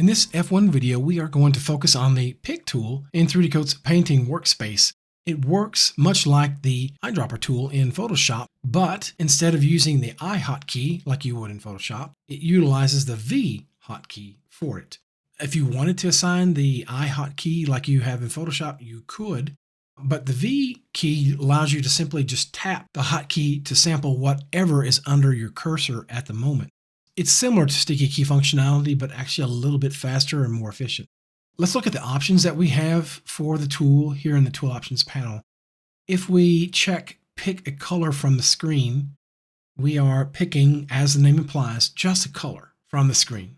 this F1 video, we are going to focus on the Pick tool in 3D Coat's Painting Workspace. It works much like the Eyedropper tool in Photoshop, but instead of using the I hotkey like you would in Photoshop, it utilizes the V hotkey for it. If you wanted to assign the I hotkey like you have in Photoshop, you could, but the V key allows you to simply just tap the hotkey to sample whatever is under your cursor at the moment. It's similar to sticky key functionality, but actually a little bit faster and more efficient. Let's look at the options that we have for the tool here in the Tool Options panel. If we check Pick a color from the screen, we are picking, as the name implies, just a color from the screen.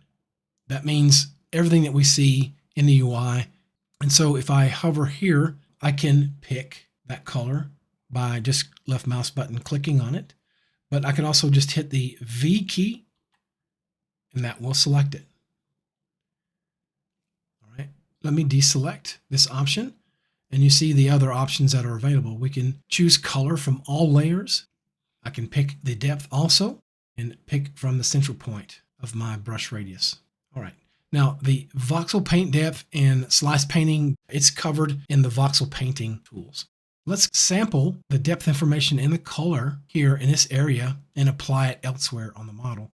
That means everything that we see in the UI. And so if I hover here, I can pick that color by just left mouse button clicking on it. But I can also just hit the V key and that will select it. All right, let me deselect this option and you see the other options that are available. We can choose color from all layers. I can pick the depth also and pick from the central point of my brush radius. All right. Now, the voxel paint depth and slice painting, it's covered in the voxel painting tools. Let's sample the depth information in the color here in this area and apply it elsewhere on the model.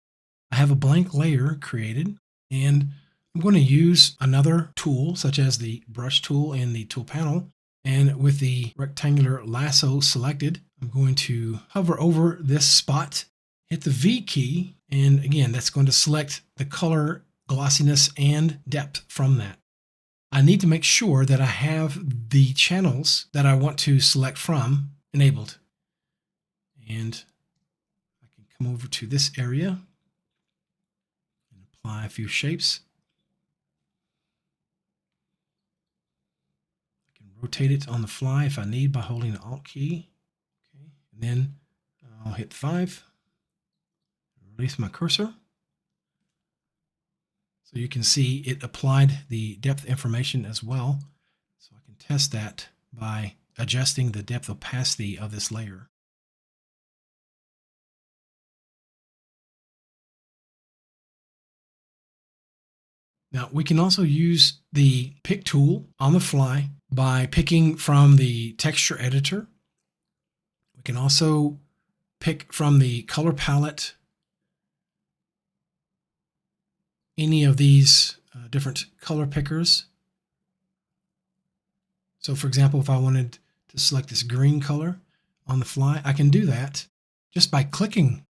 I have a blank layer created, and I'm going to use another tool, such as the brush tool in the tool panel. And with the rectangular lasso selected, I'm going to hover over this spot, hit the V key, and again, that's going to select the color, glossiness, and depth from that. I need to make sure that I have the channels that I want to select from enabled. And I can come over to this area and apply a few shapes. I can rotate it on the fly if I need by holding the Alt key. Okay. And then I'll hit 5, release my cursor. So you can see it applied the depth information as well. So I can test that by adjusting the depth opacity of this layer. Now we can also use the Pick tool on the fly by picking from the texture editor. We can also pick from the color palette any of these different color pickers. So for example, if I wanted to select this green color on the fly, I can do that just by clicking.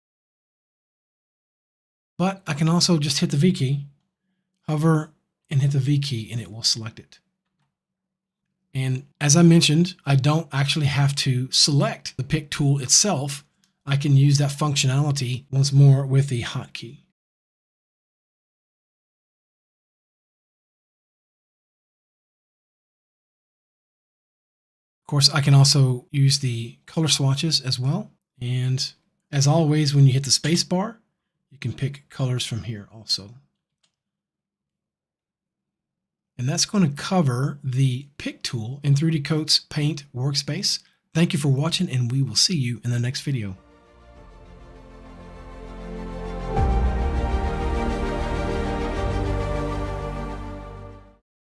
But I can also just hit the V key, hover and hit the V key, and it will select it. And as I mentioned, I don't actually have to select the Pick tool itself. I can use that functionality once more with the hotkey. Of course, I can also use the color swatches as well. And as always, when you hit the space bar, you can pick colors from here also. And that's going to cover the Pick tool in 3D Coat's Paint Workspace. Thank you for watching, and we will see you in the next video.